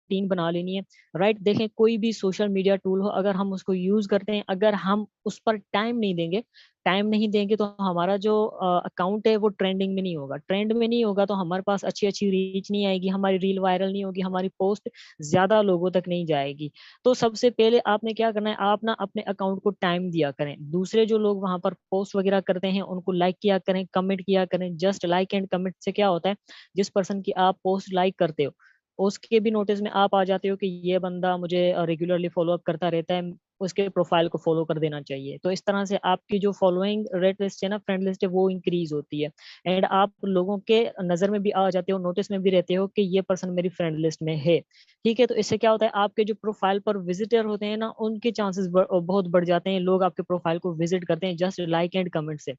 Routine बना लेनी है, राइट। देखें कोई भी सोशल मीडिया टूल हो, अगर हम उसको यूज करते हैं, अगर हम उस पर टाइम नहीं देंगे तो हमारा जो अकाउंट है वो ट्रेंडिंग में नहीं होगा। ट्रेंड में नहीं होगा तो हमारे पास अच्छी अच्छी रीच नहीं आएगी, हमारी रील वायरल नहीं होगी, हमारी पोस्ट ज्यादा लोगों तक नहीं जाएगी। तो सबसे पहले आपने क्या करना है, आप ना अपने अकाउंट को टाइम दिया करें। दूसरे जो लोग वहां पर पोस्ट वगैरह करते हैं उनको लाइक किया करें, कमेंट किया करें। जस्ट लाइक एंड कमेंट से क्या होता है, जिस पर्सन की आप पोस्ट लाइक करते हो उसके भी नोटिस में आप आ जाते हो कि ये बंदा मुझे रेगुलरली फॉलो अप करता रहता है, उसके प्रोफाइल को फॉलो कर देना चाहिए। तो इस तरह से आपकी जो फॉलोइंग रेट लिस्ट है ना, फ्रेंड लिस्ट है, वो इंक्रीज होती है। एंड आप लोगों के नजर में भी आ जाते हो, नोटिस में भी रहते हो कि ये पर्सन मेरी फ्रेंड लिस्ट में है। ठीक है, तो इससे क्या होता है, आपके जो प्रोफाइल पर विजिटर होते हैं ना, उनके चांसेस बहुत बढ़ जाते हैं, लोग आपके प्रोफाइल को विजिट करते हैं जस्ट लाइक एंड कमेंट से।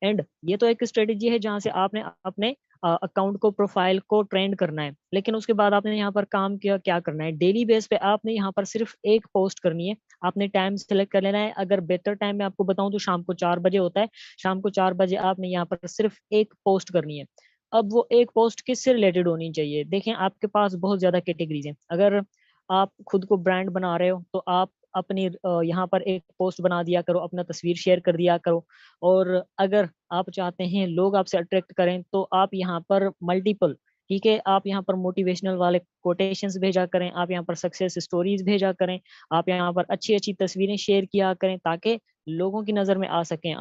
एंड ये तो एक स्ट्रेटेजी है जहां से आपने अपने अकाउंट को, प्रोफाइल को ट्रेंड करना है। लेकिन उसके बाद आपने यहाँ पर काम किया, क्या करना है, डेली बेस पे आपने यहाँ पर सिर्फ एक पोस्ट करनी है। आपने टाइम सेलेक्ट कर लेना है। अगर बेहतर टाइम में आपको बताऊं तो शाम को 4 बजे होता है। शाम को 4 बजे आपने यहाँ पर सिर्फ एक पोस्ट करनी है। अब वो एक पोस्ट किससे रिलेटेड होनी चाहिए, देखें आपके पास बहुत ज्यादा कैटेगरीज हैं। अगर आप खुद को ब्रांड बना रहे हो तो आप अपनी यहाँ पर एक पोस्ट बना दिया करो, अपना तस्वीर शेयर कर दिया करो। और अगर आप चाहते हैं लोग आपसे अट्रैक्ट करें तो आप यहाँ पर मल्टीपल, ठीक है, आप यहाँ पर मोटिवेशनल वाले कोटेशंस भेजा करें, आप यहाँ पर सक्सेस स्टोरीज भेजा करें, आप यहाँ पर अच्छी अच्छी तस्वीरें शेयर किया करें ताकि लोगों की नज़र में आ सकें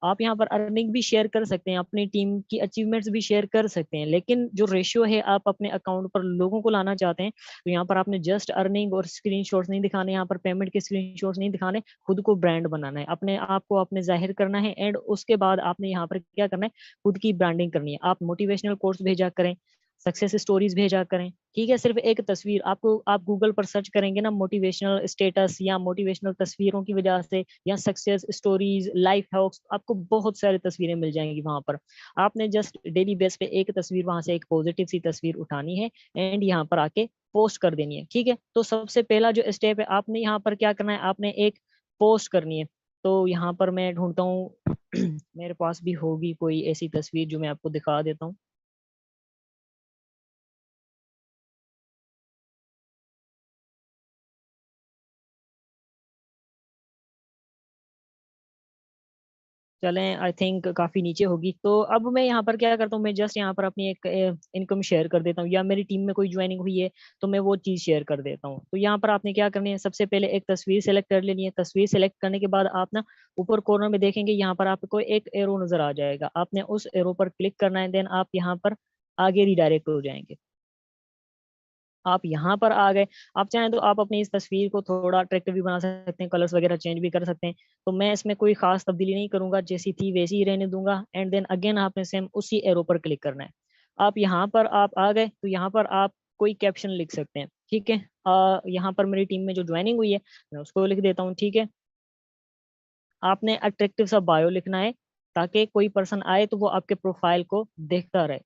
आप यहाँ पर अर्निंग भी शेयर कर सकते हैं, अपनी टीम की अचीवमेंट्स भी शेयर कर सकते हैं। लेकिन जो रेशियो है, आप अपने अकाउंट पर लोगों को लाना चाहते हैं तो यहाँ पर आपने जस्ट अर्निंग और स्क्रीनशॉट्स नहीं दिखाने, यहाँ पर पेमेंट के स्क्रीनशॉट्स नहीं दिखाने, खुद को ब्रांड बनाना है, अपने आप को आपने जाहिर करना है। एंड उसके बाद आपने यहाँ पर क्या करना है, खुद की ब्रांडिंग करनी है। आप मोटिवेशनल कोर्स भेजा करें, सक्सेस स्टोरीज भेजा करें, ठीक है। सिर्फ एक तस्वीर आपको, आप गूगल पर सर्च करेंगे ना मोटिवेशनल स्टेटस या मोटिवेशनल तस्वीरों की वजह से या सक्सेस स्टोरीज, लाइफ हैक्स, आपको बहुत सारी तस्वीरें मिल जाएंगी वहां पर। आपने जस्ट डेली बेस पे एक तस्वीर वहां से, एक पॉजिटिव सी तस्वीर उठानी है एंड यहाँ पर आके पोस्ट कर देनी है, ठीक है। तो सबसे पहला जो स्टेप है, आपने यहाँ पर क्या करना है, आपने एक पोस्ट करनी है। तो यहाँ पर मैं ढूंढता हूँ मेरे पास भी होगी कोई ऐसी तस्वीर जो मैं आपको दिखा देता हूँ। चलें, आई थिंक काफी नीचे होगी। तो अब मैं यहाँ पर क्या करता हूँ, मैं जस्ट यहाँ पर अपनी एक इनकम शेयर कर देता हूँ, या मेरी टीम में कोई ज्वाइनिंग हुई है तो मैं वो चीज शेयर कर देता हूँ। तो यहाँ पर आपने क्या करनी है, सबसे पहले एक तस्वीर सेलेक्ट कर लेनी है। तस्वीर सेलेक्ट करने के बाद आप ना ऊपर कॉर्नर में देखेंगे, यहाँ पर आपको एक एरो नजर आ जाएगा, आपने उस एरो पर क्लिक करना है। देन आप यहाँ पर आगे रिडायरेक्ट हो जाएंगे। आप यहाँ पर आ गए। आप चाहें तो आप अपनी इस तस्वीर को थोड़ा अट्रैक्टिव भी बना सकते हैं, कलर्स वगैरह चेंज भी कर सकते हैं। तो मैं इसमें कोई खास तब्दीली नहीं करूंगा, जैसी थी वैसी ही रहने दूंगा। एंड देन अगेन आपने सेम उसी एरो पर क्लिक करना है। आप यहाँ पर आप आ गए तो यहाँ पर आप कोई कैप्शन लिख सकते हैं, ठीक है। यहाँ पर मेरी टीम में जो ज्वाइनिंग हुई है मैं उसको लिख देता हूँ, ठीक है। आपने अट्रैक्टिव सा बायो लिखना है ताकि कोई पर्सन आए तो वो आपके प्रोफाइल को देखता रहे।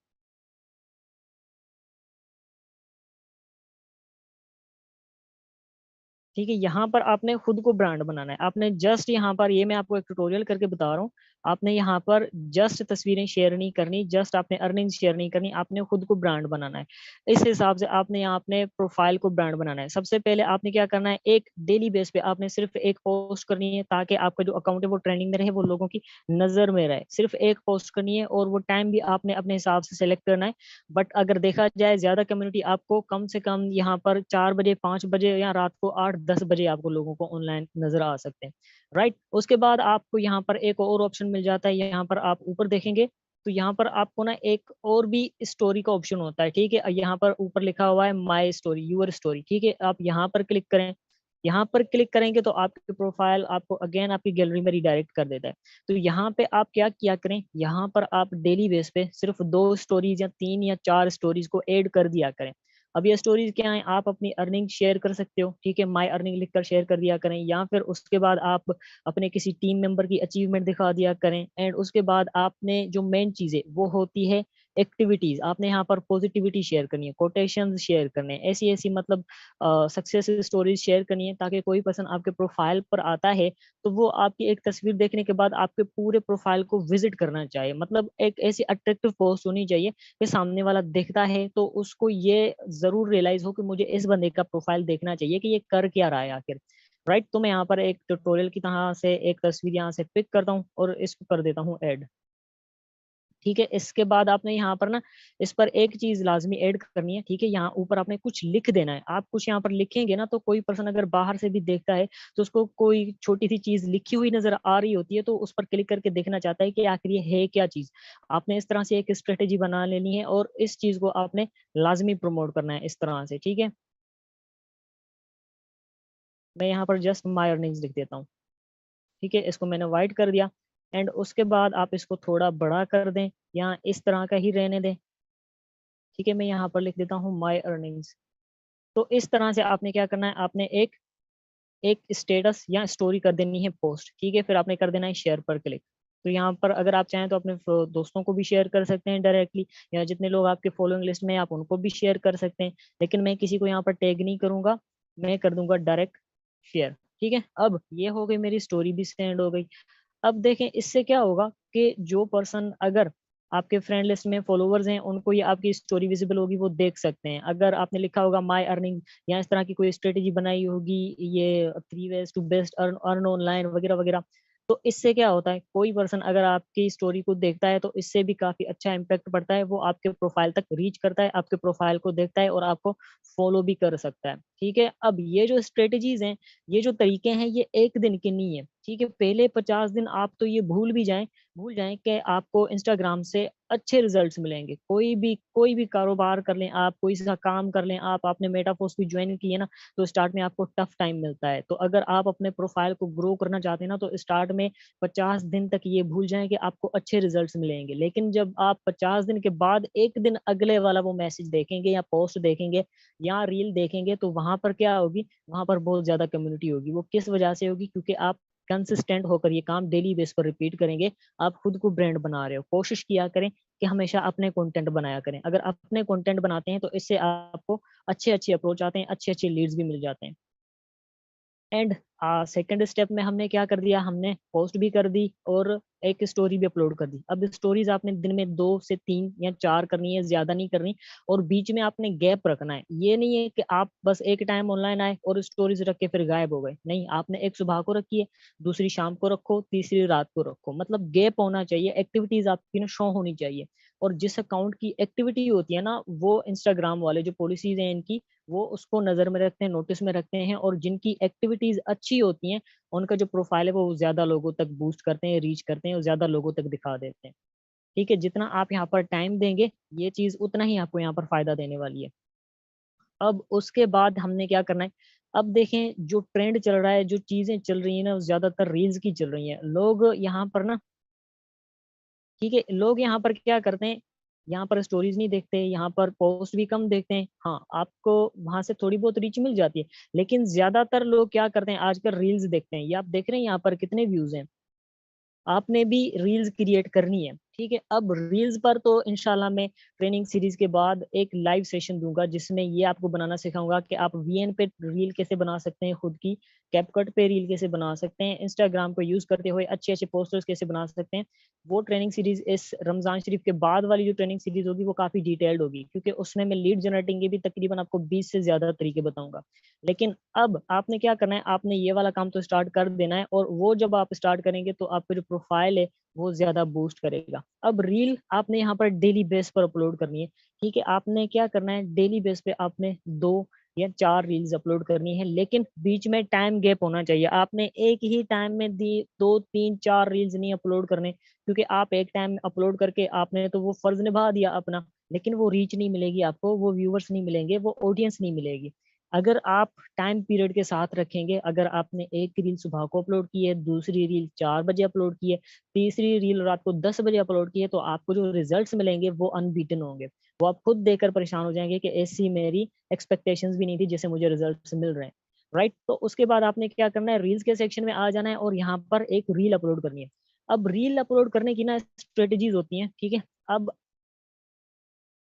ठीक है, यहाँ पर आपने खुद को ब्रांड बनाना है। आपने जस्ट यहाँ पर, ये मैं आपको एक ट्यूटोरियल करके बता रहा हूँ, आपने यहाँ पर जस्ट तस्वीरें शेयर नहीं करनी, जस्ट आपने अर्निंग शेयर नहीं करनी, आपने खुद को ब्रांड बनाना है। इस हिसाब से आपने यहाँ अपने प्रोफाइल को ब्रांड बनाना है। सबसे पहले आपने क्या करना है, एक डेली बेस पे आपने सिर्फ एक पोस्ट करनी है ताकि आपका जो अकाउंट है वो ट्रेंडिंग में रहे, वो लोगों की नजर में रहे। सिर्फ एक पोस्ट करनी है और वो टाइम भी आपने अपने हिसाब से सेलेक्ट करना है। बट अगर देखा जाए ज्यादा कम्युनिटी, आपको कम से कम यहाँ पर 4 बजे, 5 बजे या रात को 8-10 बजे आपको लोगों को ऑनलाइन नजर आ सकते हैं, राइट। उसके बाद आपको यहाँ पर एक और ऑप्शन मिल जाता है, यहाँ पर आप ऊपर देखेंगे तो यहाँ पर आपको ना एक और भी स्टोरी का ऑप्शन होता है, ठीक है। यहाँ पर ऊपर लिखा हुआ है माई स्टोरी, यूर स्टोरी, ठीक है। आप यहाँ पर क्लिक करें। यहाँ पर क्लिक करेंगे तो आपके प्रोफाइल आपको अगेन आपकी गैलरी में रिडायरेक्ट कर देता है। तो यहाँ पे आप क्या किया करें, यहाँ पर आप डेली बेस पे सिर्फ 2 स्टोरीज या 3 या 4 स्टोरीज को ऐड कर दिया करें। अब ये स्टोरीज क्या है, आप अपनी अर्निंग शेयर कर सकते हो, ठीक है, माई अर्निंग लिखकर शेयर कर दिया करें, या फिर उसके बाद आप अपने किसी टीम मेंबर की अचीवमेंट दिखा दिया करें। एंड उसके बाद आपने जो मेन चीजें वो होती है एक्टिविटीज, आपने यहाँ पर पॉजिटिविटी शेयर करनी है, कोटेशंस शेयर करने हैं, ऐसी ऐसी मतलब सक्सेस स्टोरीज शेयर करनी है, ताकि कोई पर्सन आपके प्रोफाइल पर आता है तो वो आपकी एक तस्वीर देखने के बाद आपके पूरे प्रोफाइल को विजिट करना चाहिए। मतलब एक ऐसी अट्रैक्टिव पोस्ट होनी चाहिए कि सामने वाला देखता है तो उसको ये जरूर रियलाइज हो कि मुझे इस बंदे का प्रोफाइल देखना चाहिए कि ये कर क्या रहा है आखिर। राइट, तो मैं यहाँ पर एक ट्यूटोरियल की तरह से एक तस्वीर यहाँ से पिक करता हूँ और इसको कर देता हूँ ऐड। ठीक है, इसके बाद आपने यहाँ पर ना इस पर एक चीज लाजमी ऐड करनी है। ठीक है, यहाँ ऊपर आपने कुछ लिख देना है। आप कुछ यहाँ पर लिखेंगे ना तो कोई पर्सन अगर बाहर से भी देखता है तो उसको कोई छोटी सी चीज लिखी हुई नजर आ रही होती है तो उस पर क्लिक करके देखना चाहता है कि आखिर ये है क्या चीज। आपने इस तरह से एक स्ट्रेटेजी बना लेनी है और इस चीज को आपने लाजमी प्रमोट करना है इस तरह से। ठीक है, मैं यहाँ पर जस्ट माई अर्निंग्स लिख देता हूँ। ठीक है, इसको मैंने वाइट कर दिया। एंड उसके बाद आप इसको थोड़ा बड़ा कर दें या इस तरह का ही रहने दें। ठीक है, मैं यहाँ पर लिख देता हूँ माई अर्निंग्स। तो इस तरह से आपने क्या करना है, आपने एक एक स्टेटस या स्टोरी कर देनी है पोस्ट। ठीक है, फिर आपने कर देना है शेयर पर क्लिक। तो यहाँ पर अगर आप चाहें तो अपने दोस्तों को भी शेयर कर सकते हैं डायरेक्टली, या जितने लोग आपके फॉलोइंग लिस्ट में हैं, आप उनको भी शेयर कर सकते हैं। लेकिन मैं किसी को यहाँ पर टैग नहीं करूंगा, मैं कर दूंगा डायरेक्ट शेयर। ठीक है, अब ये हो गई, मेरी स्टोरी भी सेंड हो गई। अब देखें इससे क्या होगा कि जो पर्सन अगर आपके फ्रेंड लिस्ट में फॉलोवर्स हैं उनको ये आपकी स्टोरी विजिबल होगी, वो देख सकते हैं। अगर आपने लिखा होगा माई अर्निंग या इस तरह की कोई स्ट्रेटेजी बनाई होगी, ये 3 ways to best earn online वगैरह वगैरह, तो इससे क्या होता है, कोई पर्सन अगर आपकी स्टोरी को देखता है तो इससे भी काफी अच्छा इम्पैक्ट पड़ता है। वो आपके प्रोफाइल तक रीच करता है, आपके प्रोफाइल को देखता है और आपको फॉलो भी कर सकता है। ठीक है, अब ये जो स्ट्रेटेजीज हैं, ये जो तरीके हैं, ये एक दिन के नहीं है। ठीक है, पहले 50 दिन आप तो ये भूल जाएं कि आपको इंस्टाग्राम से अच्छे रिजल्ट्स मिलेंगे। कोई भी कारोबार कर लें आप, कोई सा काम कर लें आप, आपने मेटाफोर्स भी ज्वाइन की है ना, तो स्टार्ट में आपको टफ टाइम मिलता है। तो अगर आप अपने प्रोफाइल को ग्रो करना चाहते हैं ना, तो स्टार्ट में 50 दिन तक ये भूल जाएं कि आपको अच्छे रिजल्ट्स मिलेंगे। लेकिन जब आप 50 दिन के बाद एक दिन अगले वाला वो मैसेज देखेंगे या पोस्ट देखेंगे या रील देखेंगे, तो वहां पर क्या होगी, वहां पर बहुत ज्यादा कम्युनिटी होगी। वो किस वजह से होगी, क्योंकि आप कंसिस्टेंट होकर ये काम डेली बेस पर रिपीट करेंगे। आप खुद को ब्रांड बना रहे हो, कोशिश किया करें कि हमेशा अपने कंटेंट बनाया करें। अगर अपने कंटेंट बनाते हैं तो इससे आपको अच्छे अच्छे अप्रोच आते हैं, अच्छे अच्छे लीड्स भी मिल जाते हैं। एंड सेकंड स्टेप में हमने क्या कर दिया, हमने पोस्ट भी कर दी और एक स्टोरी भी अपलोड कर दी। अब स्टोरीज आपने दिन में 2 से 3 या 4 करनी है, ज्यादा नहीं करनी। और बीच में आपने गैप रखना है। ये नहीं है कि आप बस एक टाइम ऑनलाइन आए और स्टोरीज रख के फिर गायब हो गए। नहीं, आपने एक सुबह को रखी है, दूसरी शाम को रखो, तीसरी रात को रखो। मतलब गैप होना चाहिए, एक्टिविटीज आपकी ना शो होनी चाहिए। और जिस अकाउंट की एक्टिविटी होती है ना, वो इंस्टाग्राम वाले जो पॉलिसीज हैं इनकी, वो उसको नजर में रखते हैं, नोटिस में रखते हैं। और जिनकी एक्टिविटीज अच्छी होती हैं उनका जो प्रोफाइल है वो ज्यादा लोगों तक बूस्ट करते हैं, रीच करते हैं और ज्यादा लोगों तक दिखा देते हैं। ठीक है, जितना आप यहाँ पर टाइम देंगे ये चीज उतना ही आपको यहाँ पर फायदा देने वाली है। अब उसके बाद हमने क्या करना है, अब देखें जो ट्रेंड चल रहा है, जो चीजें चल रही है ना, ज्यादातर रील्स की चल रही है। लोग यहाँ पर ना, ठीक है, लोग यहाँ पर क्या करते हैं, यहाँ पर स्टोरीज नहीं देखते, यहाँ पर पोस्ट भी कम देखते हैं। हाँ, आपको वहां से थोड़ी बहुत रीच मिल जाती है, लेकिन ज्यादातर लोग क्या करते हैं आजकल, रील्स देखते हैं। ये आप देख रहे हैं यहाँ पर कितने व्यूज हैं। आपने भी रील्स क्रिएट करनी है। ठीक है, अब रील्स पर तो इंशाल्लाह मैं ट्रेनिंग सीरीज के बाद एक लाइव सेशन दूंगा जिसमें ये आपको बनाना सिखाऊंगा कि आप वीएन पे रील कैसे बना सकते हैं खुद की, कैपकट पे रील कैसे बना सकते हैं, इंस्टाग्राम को यूज करते हुए अच्छे अच्छे पोस्टर्स कैसे बना सकते हैं। वो ट्रेनिंग सीरीज इस रमजान शरीफ के बाद वाली जो ट्रेनिंग सीरीज होगी वो काफी डिटेल्ड होगी, क्योंकि उसमें मैं लीड जनरेटिंग के भी तकरीबन आपको 20 से ज्यादा तरीके बताऊंगा। लेकिन अब आपने क्या करना है, आपने ये वाला काम तो स्टार्ट कर देना है, और वो जब आप स्टार्ट करेंगे तो आपका जो प्रोफाइल है वो ज्यादा बूस्ट करेगा। अब रील आपने यहाँ पर डेली बेस पर अपलोड करनी है। ठीक है, आपने क्या करना है, डेली बेस पे आपने 2 या 4 रील्स अपलोड करनी है, लेकिन बीच में टाइम गैप होना चाहिए। आपने एक ही टाइम में दी 2 3 4 रील्स नहीं अपलोड करने, क्योंकि आप एक टाइम अपलोड करके आपने तो वो फर्ज निभा दिया अपना, लेकिन वो रीच नहीं मिलेगी आपको, वो व्यूवर्स नहीं मिलेंगे, वो ऑडियंस नहीं मिलेगी। अगर आप टाइम पीरियड के साथ रखेंगे, अगर आपने एक रील सुबह को अपलोड की है, दूसरी रील 4 बजे अपलोड की है, तीसरी रील रात को 10 बजे अपलोड की है, तो आपको जो रिजल्ट्स मिलेंगे वो अनबीटन होंगे। वो आप खुद देखकर परेशान हो जाएंगे कि ऐसी मेरी एक्सपेक्टेशंस भी नहीं थी जैसे मुझे रिजल्ट्स मिल रहे हैं। राइट, तो उसके बाद आपने क्या करना है, रील्स के सेक्शन में आ जाना है और यहाँ पर एक रील अपलोड करनी है। अब रील अपलोड करने की ना स्ट्रेटेजीज होती हैं। ठीक है, अब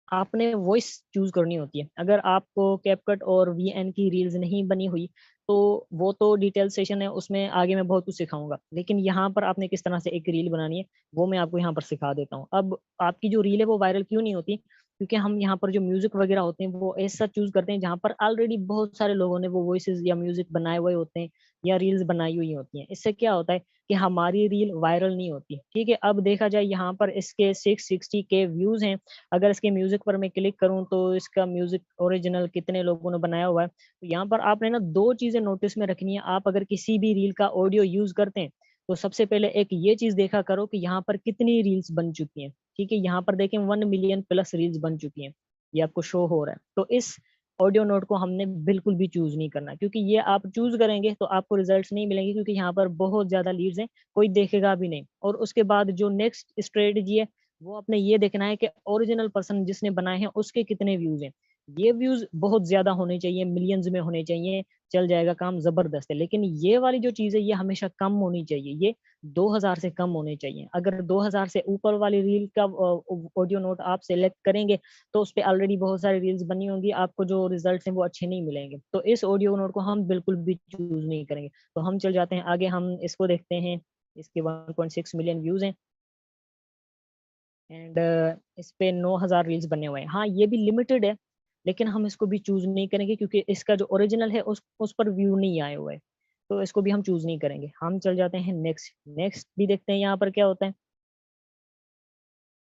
आपने वॉइस चूज करनी होती है। अगर आपको कैपकट और वीएन की रील्स नहीं बनी हुई तो वो तो डिटेल सेशन है, उसमें आगे मैं बहुत कुछ सिखाऊंगा, लेकिन यहाँ पर आपने किस तरह से एक रील बनानी है वो मैं आपको यहाँ पर सिखा देता हूँ। अब आपकी जो रील है वो वायरल क्यों नहीं होती, क्योंकि हम यहाँ पर जो म्यूजिक वगैरह होते हैं वो ऐसा चूज करते हैं जहाँ पर ऑलरेडी बहुत सारे लोगों ने वो वॉइसेस या म्यूजिक बनाए हुए होते हैं या रील्स बनाई हुई होती हैं। इससे क्या होता है कि हमारी रील वायरल नहीं होती। ठीक है, अब देखा जाए यहाँ पर इसके 660 के व्यूज हैं। अगर इसके म्यूजिक पर मैं क्लिक करूं तो इसका म्यूजिक ओरिजिनल कितने लोगों ने बनाया हुआ है, तो यहाँ पर आपने ना दो चीजें नोटिस में रखनी है। आप अगर किसी भी रील का ऑडियो यूज करते हैं तो सबसे पहले एक ये चीज देखा करो कि यहाँ पर कितनी रील्स बन चुकी हैं। ठीक है, यहाँ पर देखें 1 मिलियन प्लस रील्स बन चुकी हैं, ये आपको शो हो रहा है। तो इस ऑडियो नोट को हमने बिल्कुल भी चूज नहीं करना, क्योंकि ये आप चूज करेंगे तो आपको रिजल्ट्स नहीं मिलेंगे, क्योंकि यहाँ पर बहुत ज्यादा लीड्स हैं, कोई देखेगा भी नहीं। और उसके बाद जो नेक्स्ट स्ट्रेटजी है वो आपने ये देखना है कि ओरिजिनल पर्सन जिसने बनाए हैं उसके कितने व्यूज हैं। ये व्यूज बहुत ज्यादा होने चाहिए, मिलियंस में होने चाहिए, चल जाएगा काम, जबरदस्त है। लेकिन ये वाली जो चीज है ये हमेशा कम होनी चाहिए, ये 2000 से कम होने चाहिए। अगर 2000 से ऊपर वाली रील का ऑडियो नोट आप सेलेक्ट करेंगे तो उस पर ऑलरेडी बहुत सारी रील्स बनी होंगी, आपको जो रिजल्ट हैं वो अच्छे नहीं मिलेंगे। तो इस ऑडियो नोट को हम बिल्कुल भी चूज नहीं करेंगे। तो हम चल जाते हैं आगे, हम इसको देखते हैं। इसके 1.6 मिलियन व्यूज हैं एंड इस पे 9000 रील्स बने हुए हैं। हाँ, ये भी लिमिटेड है, लेकिन हम इसको भी चूज नहीं करेंगे क्योंकि इसका जो ओरिजिनल है उस पर व्यू नहीं आए हुए, तो इसको भी हम चूज नहीं करेंगे। हम चल जाते हैं नेक्स्ट। नेक्स्ट भी देखते हैं यहाँ पर क्या होता है।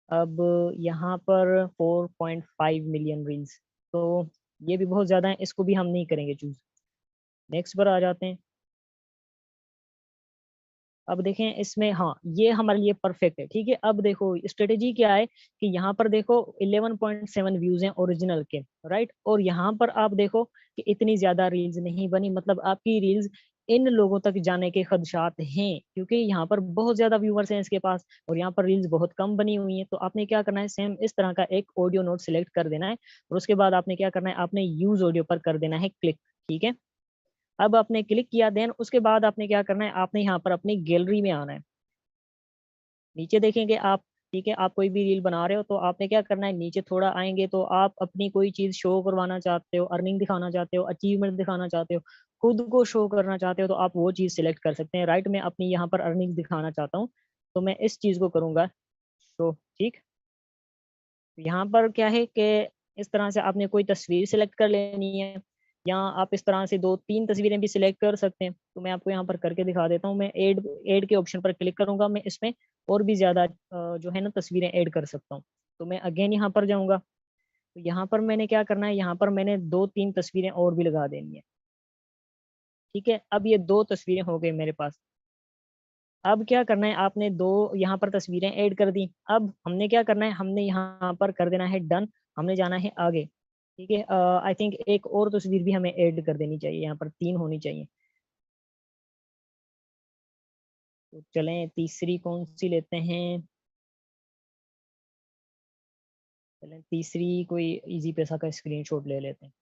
अब यहाँ पर 4.5 मिलियन रील्स, तो ये भी बहुत ज्यादा है, इसको भी हम नहीं करेंगे चूज। नेक्स्ट पर आ जाते हैं। अब देखें इसमें, हाँ ये हमारे लिए परफेक्ट है। ठीक है, अब देखो स्ट्रेटेजी क्या है कि यहाँ पर देखो 11.7 व्यूज हैं ओरिजिनल के, राइट। और यहाँ पर आप देखो कि इतनी ज्यादा रील्स नहीं बनी, मतलब आपकी रील्स इन लोगों तक जाने के खदशात हैं, क्योंकि यहाँ पर बहुत ज्यादा व्यूवर्स हैं इसके पास और यहाँ पर रील्स बहुत कम बनी हुई हैं। तो आपने क्या करना है, सेम इस तरह का एक ऑडियो नोट सिलेक्ट कर देना है और उसके बाद आपने क्या करना है, आपने यूज ऑडियो पर कर देना है क्लिक। ठीक है, अब आपने क्लिक किया, देन उसके बाद आपने क्या करना है, आपने यहाँ पर अपनी गैलरी में आना है। नीचे देखेंगे आप, ठीक है, आप कोई भी रील बना रहे हो तो आपने क्या करना है, नीचे थोड़ा आएंगे तो आप अपनी कोई चीज शो करवाना चाहते हो, अर्निंग दिखाना चाहते हो, अचीवमेंट दिखाना चाहते हो, खुद को शो करना चाहते हो, तो आप वो चीज सिलेक्ट कर सकते हैं। राइट, मैं अपनी यहाँ पर अर्निंग दिखाना चाहता हूँ तो मैं इस चीज को करूंगा शो। ठीक, यहाँ पर क्या है कि इस तरह से आपने कोई तस्वीर सिलेक्ट कर लेनी है, या आप इस तरह से दो तीन तस्वीरें भी सिलेक्ट कर सकते हैं। तो मैं आपको यहाँ पर करके दिखा देता हूँ। मैं ऐड ऐड के ऑप्शन पर क्लिक करूंगा, मैं इसमें और भी ज्यादा जो है ना तस्वीरें ऐड कर सकता हूँ। तो मैं अगेन यहाँ पर जाऊंगा, तो यहाँ पर मैंने क्या करना है, यहाँ पर मैंने दो तीन तस्वीरें और भी लगा देनी है। ठीक है, अब ये दो तस्वीरें हो गई मेरे पास। अब क्या करना है, आपने दो यहाँ पर तस्वीरें ऐड कर दी। अब हमने क्या करना है, हमने यहाँ पर कर देना है डन, हमने जाना है आगे। ठीक है, आई थिंक एक और तस्वीर भी हमें ऐड कर देनी चाहिए, यहाँ पर तीन होनी चाहिए। तो चलें तीसरी कौन सी लेते हैं, चलें तीसरी कोई इजी पैसा का स्क्रीनशॉट ले लेते हैं।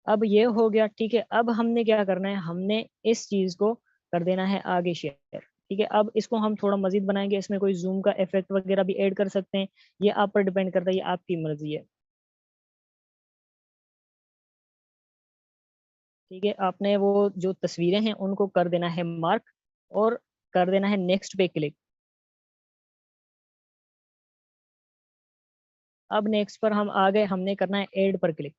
अब ये हो गया। ठीक है, अब हमने क्या करना है, हमने इस चीज को कर देना है आगे शेयर। ठीक है, अब इसको हम थोड़ा मजीद बनाएंगे, इसमें कोई जूम का इफेक्ट वगैरह भी ऐड कर सकते हैं, ये आप पर डिपेंड करता है, ये आपकी मर्जी है। ठीक है, आपने वो जो तस्वीरें हैं उनको कर देना है मार्क और कर देना है नेक्स्ट पे क्लिक। अब नेक्स्ट पर हम आ गए, हमने करना है ऐड पर क्लिक।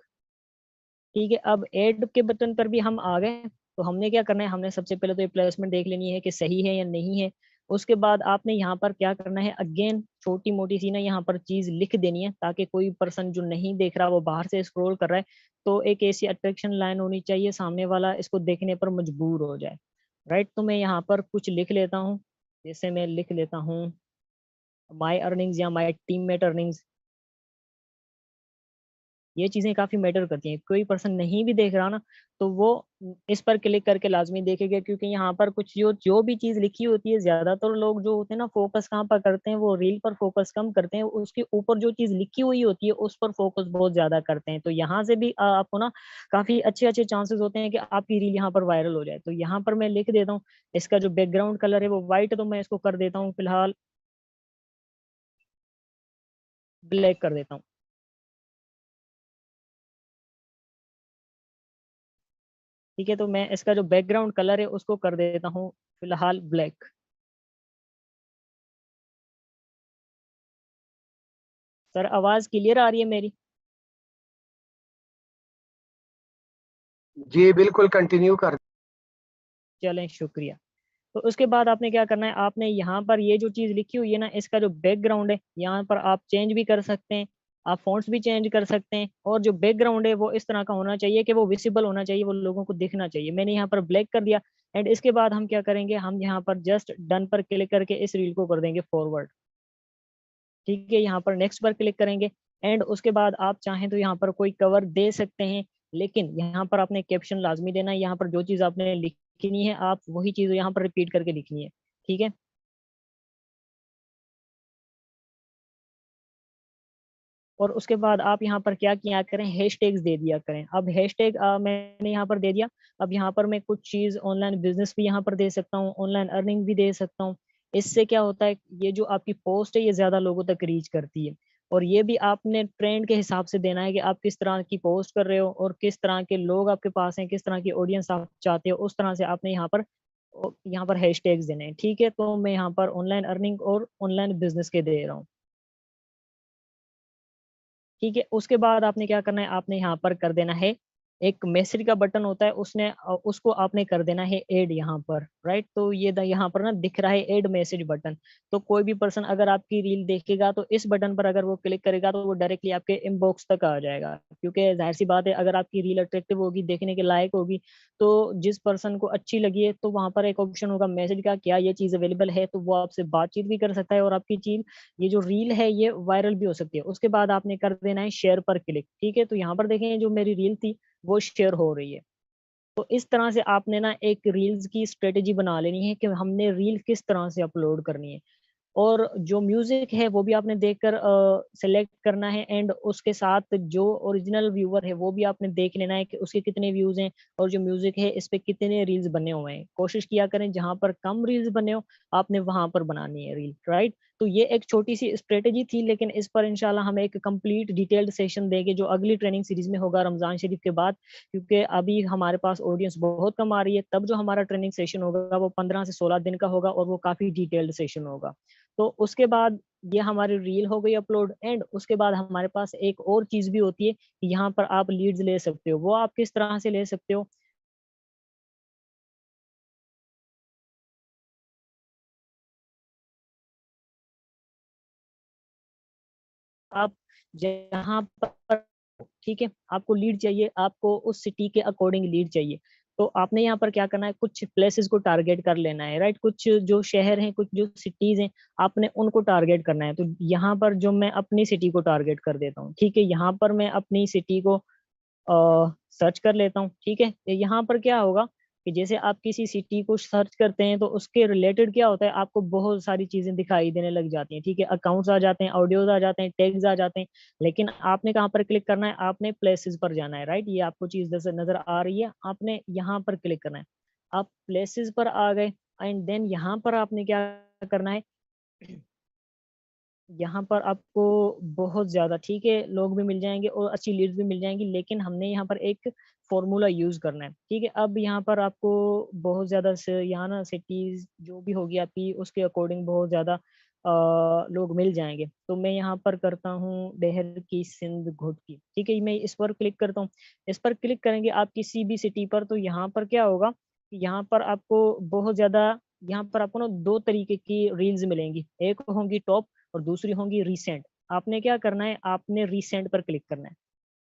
ठीक है, अब ऐड के बटन पर भी हम आ गए। तो हमने क्या करना है, हमने सबसे पहले तो ये प्लेसमेंट देख लेनी है कि सही है या नहीं है। उसके बाद आपने यहाँ पर क्या करना है, अगेन छोटी मोटी सी ना यहाँ पर चीज लिख देनी है, ताकि कोई पर्सन जो नहीं देख रहा वो बाहर से स्क्रॉल कर रहा है तो एक ऐसी अट्रैक्शन लाइन होनी चाहिए, सामने वाला इसको देखने पर मजबूर हो जाए। राइट, तो मैं यहाँ पर कुछ लिख लेता हूँ। जैसे मैं लिख लेता हूँ माई अर्निंग्स या माई टीममेट अर्निंग्स। ये चीजें काफी मैटर करती हैं। कोई पर्सन नहीं भी देख रहा ना तो वो इस पर क्लिक करके लाजमी देखेगा, क्योंकि यहाँ पर कुछ जो जो भी चीज लिखी होती है, ज्यादातर लोग जो होते हैं ना फोकस कहाँ पर करते हैं, वो रील पर फोकस कम करते हैं, उसके ऊपर जो चीज लिखी हुई होती है उस पर फोकस बहुत ज्यादा करते हैं। तो यहाँ से भी आपको ना काफी अच्छे अच्छे चांसेस होते हैं कि आपकी रील यहाँ पर वायरल हो जाए। तो यहाँ पर मैं लिख देता हूँ, इसका जो बैकग्राउंड कलर है वो व्हाइट है, तो मैं इसको कर देता हूँ फिलहाल ब्लैक कर देता हूँ। ठीक है, तो मैं इसका जो बैकग्राउंड कलर है उसको कर देता हूँ फिलहाल ब्लैक। सर आवाज क्लियर आ रही है मेरी? जी बिल्कुल, कंटिन्यू कर। चलें, शुक्रिया। तो उसके बाद आपने क्या करना है, आपने यहाँ पर ये जो चीज़ लिखी हुई है ना, इसका जो बैकग्राउंड है यहाँ पर आप चेंज भी कर सकते हैं, आप फॉन्ट्स भी चेंज कर सकते हैं, और जो बैकग्राउंड है वो इस तरह का होना चाहिए कि वो विजिबल होना चाहिए, वो लोगों को दिखना चाहिए। मैंने यहाँ पर ब्लैक कर दिया। एंड इसके बाद हम क्या करेंगे, हम यहाँ पर जस्ट डन पर क्लिक करके इस रील को कर देंगे फॉरवर्ड। ठीक है, यहाँ पर नेक्स्ट पर क्लिक करेंगे। एंड उसके बाद आप चाहें तो यहाँ पर कोई कवर दे सकते हैं, लेकिन यहाँ पर आपने कैप्शन लाजमी देना है। यहाँ पर जो चीज़ आपने लिखनी है आप वही चीज़ यहाँ पर रिपीट करके लिखनी है। ठीक है, और उसके बाद आप यहाँ पर क्या किया करें, हैशटैग्स दे दिया करें। अब हैशटैग मैंने यहाँ पर दे दिया। अब यहाँ पर मैं कुछ चीज़ ऑनलाइन बिजनेस भी यहाँ पर दे सकता हूँ, ऑनलाइन अर्निंग भी दे सकता हूँ। इससे क्या होता है, ये जो आपकी पोस्ट है ये ज़्यादा लोगों तक रीच करती है। और ये भी आपने ट्रेंड के हिसाब से देना है कि आप किस तरह की पोस्ट कर रहे हो और किस तरह के लोग आपके पास हैं, किस तरह की ऑडियंस आप चाहते हो, उस तरह से आपने यहाँ पर हैशटैग्स देने हैं। ठीक है, तो मैं यहाँ पर ऑनलाइन अर्निंग और ऑनलाइन बिजनेस के दे रहा हूँ। ठीक है, उसके बाद आपने क्या करना है, आपने यहाँ पर कर देना है एक मैसेज का बटन होता है, उसको आपने कर देना है ऐड यहाँ पर। राइट, तो यहाँ पर ना दिख रहा है ऐड मैसेज बटन। तो कोई भी पर्सन अगर आपकी रील देखेगा तो इस बटन पर अगर वो क्लिक करेगा तो वो डायरेक्टली आपके इनबॉक्स तक आ जाएगा, क्योंकि जाहिर सी बात है अगर आपकी रील अट्रैक्टिव होगी, देखने के लायक होगी, तो जिस पर्सन को अच्छी लगी है तो वहां पर एक ऑप्शन होगा मैसेज का, क्या ये चीज अवेलेबल है, तो वो आपसे बातचीत भी कर सकता है और आपकी चीज, ये जो रील है ये वायरल भी हो सकती है। उसके बाद आपने कर देना है शेयर पर क्लिक। ठीक है, तो यहाँ पर देखें जो मेरी रील थी वो शेयर हो रही है। तो इस तरह से आपने ना एक रील्स की स्ट्रेटेजी बना लेनी है कि हमने रील किस तरह से अपलोड करनी है। और जो म्यूजिक है वो भी आपने देखकर सेलेक्ट करना है। एंड उसके साथ जो ओरिजिनल व्यूअर है वो भी आपने देख लेना है कि उसके कितने व्यूज हैं, और जो म्यूजिक है इस पे कितने रील्स बने हुए हैं। कोशिश किया करें जहां पर कम रील्स बने हो आपने वहां पर बनानी है रील। राइट, तो ये एक छोटी सी स्ट्रेटेजी थी, लेकिन इस पर इंशाल्लाह हम एक कंप्लीट डिटेल्ड सेशन देंगे जो अगली ट्रेनिंग सीरीज में होगा रमजान शरीफ के बाद, क्योंकि अभी हमारे पास ऑडियंस बहुत कम आ रही है। तब जो हमारा ट्रेनिंग सेशन होगा वो 15 से 16 दिन का होगा और वो काफी डिटेल्ड सेशन होगा। तो उसके बाद ये हमारी रील हो गई अपलोड। एंड उसके बाद हमारे पास एक और चीज भी होती है कि यहाँ पर आप लीड्स ले सकते हो। वो आप किस तरह से ले सकते हो, आप जहाँ पर, ठीक है, आपको लीड चाहिए, आपको उस सिटी के अकॉर्डिंग लीड चाहिए, तो आपने यहाँ पर क्या करना है, कुछ प्लेसेस को टारगेट कर लेना है। राइट, कुछ जो शहर हैं, कुछ जो सिटीज हैं, आपने उनको टारगेट करना है। तो यहाँ पर जो मैं अपनी सिटी को टारगेट कर देता हूँ। ठीक है, यहाँ पर मैं अपनी सिटी को सर्च कर लेता हूँ। ठीक है, तो यहाँ पर क्या होगा कि जैसे आप किसी सिटी को सर्च करते हैं तो उसके रिलेटेड क्या होता है, आपको बहुत सारी चीजें दिखाई देने लग जाती हैं। ठीक है, अकाउंट्स आ जाते हैं, ऑडियोज आ जाते हैं, टैग्स आ जाते हैं। लेकिन आपने कहाँ पर क्लिक करना है, आपने प्लेसेस पर जाना है। राइट, ये आपको चीज जैसे नजर आ रही है, आपने यहाँ पर क्लिक करना है। आप प्लेसेस पर आ गए। एंड देन यहाँ पर आपने क्या करना है, यहाँ पर आपको बहुत ज्यादा, ठीक है, लोग भी मिल जाएंगे और अच्छी लीड्स भी मिल जाएंगी, लेकिन हमने यहाँ पर एक फॉर्मूला यूज करना है। ठीक है, अब यहाँ पर आपको बहुत ज्यादा से यहाँ ना सिटीज जो भी होगी आपकी उसके अकॉर्डिंग बहुत ज्यादा लोग मिल जाएंगे। तो मैं यहाँ पर करता हूँ डहर की सिंध घुट की। ठीक है, मैं इस पर क्लिक करता हूँ। इस पर क्लिक करेंगे आप किसी भी सिटी पर, तो यहाँ पर क्या होगा, यहाँ पर आपको बहुत ज्यादा, यहाँ पर आपको ना दो तरीके की रील्स मिलेंगी, एक होंगी टॉप और दूसरी होंगी रिसेंट। आपने क्या करना है, आपने रिसेंट पर क्लिक करना है।